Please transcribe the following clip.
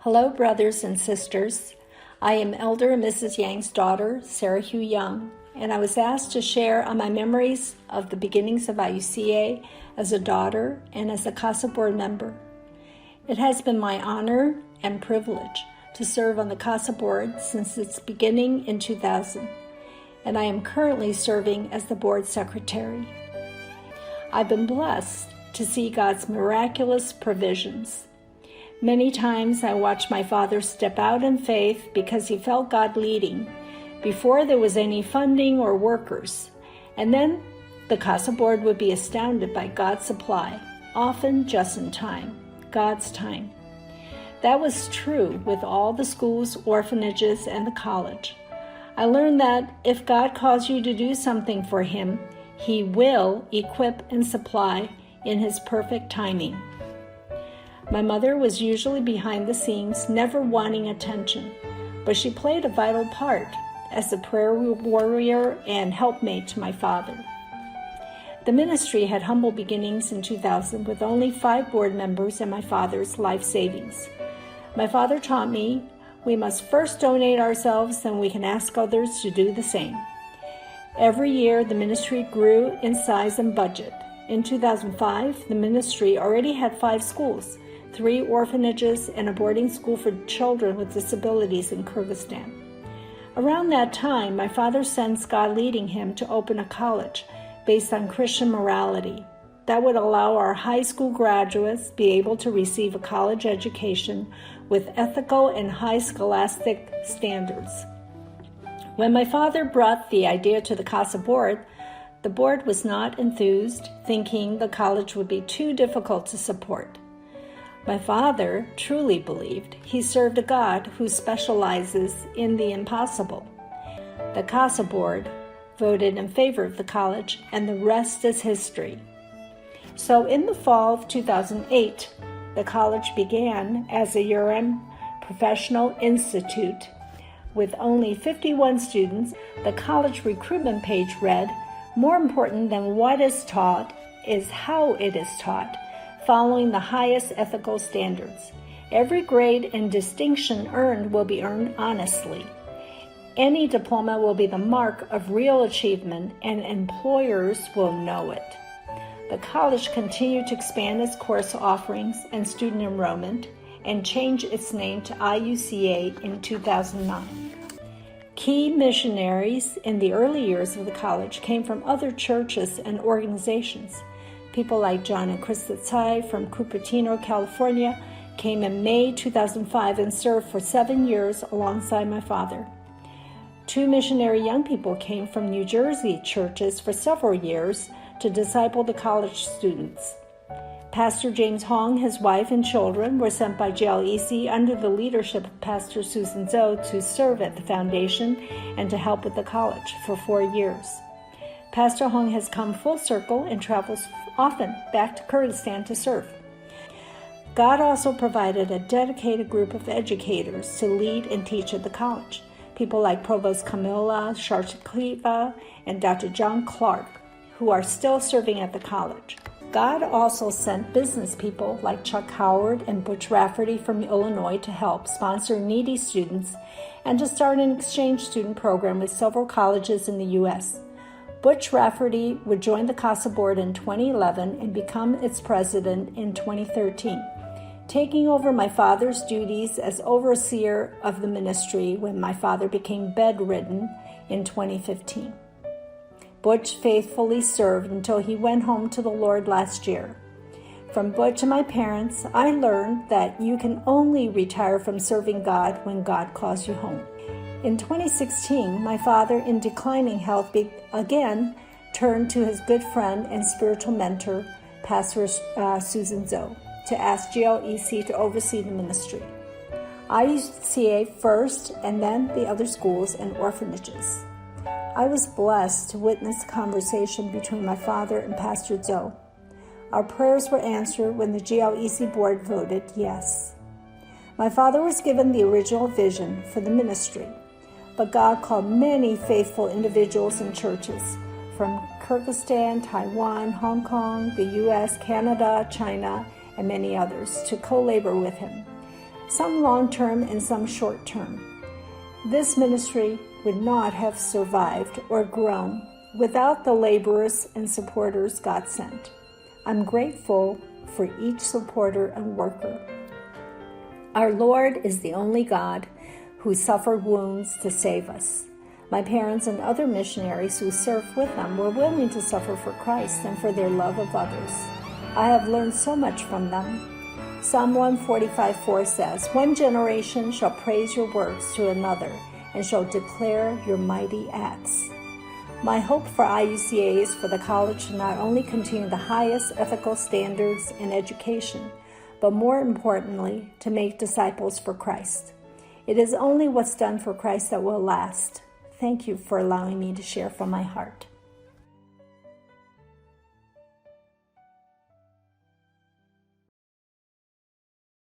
Hello, brothers and sisters. I am Elder and Mrs. Yang's daughter, Sara Hu Yang, and I was asked to share on my memories of the beginnings of IUCA as a daughter and as a CASA board member. It has been my honor and privilege to serve on the CASA board since its beginning in 2000, and I am currently serving as the board secretary. I've been blessed to see God's miraculous provisions. Many times I watched my father step out in faith because he felt God leading before there was any funding or workers. And then the CASA board would be astounded by God's supply, often just in time, God's time. That was true with all the schools, orphanages, and the college. I learned that if God calls you to do something for Him, He will equip and supply in His perfect timing. My mother was usually behind the scenes, never wanting attention, but she played a vital part as a prayer warrior and helpmate to my father. The ministry had humble beginnings in 2000 with only 5 board members and my father's life savings. My father taught me we must first donate ourselves, then we can ask others to do the same. Every year, the ministry grew in size and budget. In 2005, the ministry already had 5 schools, 3 orphanages, and a boarding school for children with disabilities in Kyrgyzstan. Around that time, my father sensed God leading him to open a college based on Christian morality that would allow our high school graduates be able to receive a college education with ethical and high scholastic standards. When my father brought the idea to the CASA board, the board was not enthused, thinking the college would be too difficult to support. My father truly believed he served a God who specializes in the impossible. The CASA board voted in favor of the college, and the rest is history. So in the fall of 2008, the college began as a URM professional institute. With only 51 students, the college recruitment page read, "More important than what is taught is how it is taught, following the highest ethical standards. Every grade and distinction earned will be earned honestly. Any diploma will be the mark of real achievement, and employers will know it." The college continued to expand its course offerings and student enrollment and changed its name to IUCA in 2009. Key missionaries in the early years of the college came from other churches and organizations. People like John and Krista Tsai from Cupertino, California, came in May 2005 and served for 7 years alongside my father. 2 missionary young people came from New Jersey churches for several years to disciple the college students. Pastor James Hong, his wife, and children were sent by JLEC under the leadership of Pastor Susan Zhou to serve at the foundation and to help with the college for 4 years. Pastor Hong has come full circle and travels often back to Kyrgyzstan to serve. God also provided a dedicated group of educators to lead and teach at the college. People like Provost Camilla Sharchikliva and Dr. John Clark, who are still serving at the college. God also sent business people like Chuck Howard and Butch Rafferty from Illinois to help sponsor needy students and to start an exchange student program with several colleges in the U.S. Butch Rafferty would join the CASA board in 2011 and become its president in 2013, taking over my father's duties as overseer of the ministry when my father became bedridden in 2015. Butch faithfully served until he went home to the Lord last year. From Butch and my parents, I learned that you can only retire from serving God when God calls you home. In 2016, my father, in declining health, again turned to his good friend and spiritual mentor, Pastor Susan Zhou, to ask JLEC to oversee the ministry. IUCA first, and then the other schools and orphanages. I was blessed to witness a conversation between my father and Pastor Zhou. Our prayers were answered when the JLEC board voted yes. My father was given the original vision for the ministry, but God called many faithful individuals and churches from Kyrgyzstan, Taiwan, Hong Kong, the U.S., Canada, China, and many others to co-labor with him. some long-term and some short-term. This ministry would not have survived or grown without the laborers and supporters God sent. I'm grateful for each supporter and worker. Our Lord is the only God who suffered wounds to save us. My parents and other missionaries who served with them were willing to suffer for Christ and for their love of others. I have learned so much from them. Psalm 145:4 says, "One generation shall praise your works to another and shall declare your mighty acts." My hope for IUCA is for the college to not only continue the highest ethical standards in education, but more importantly, to make disciples for Christ. It is only what's done for Christ that will last. Thank you for allowing me to share from my heart.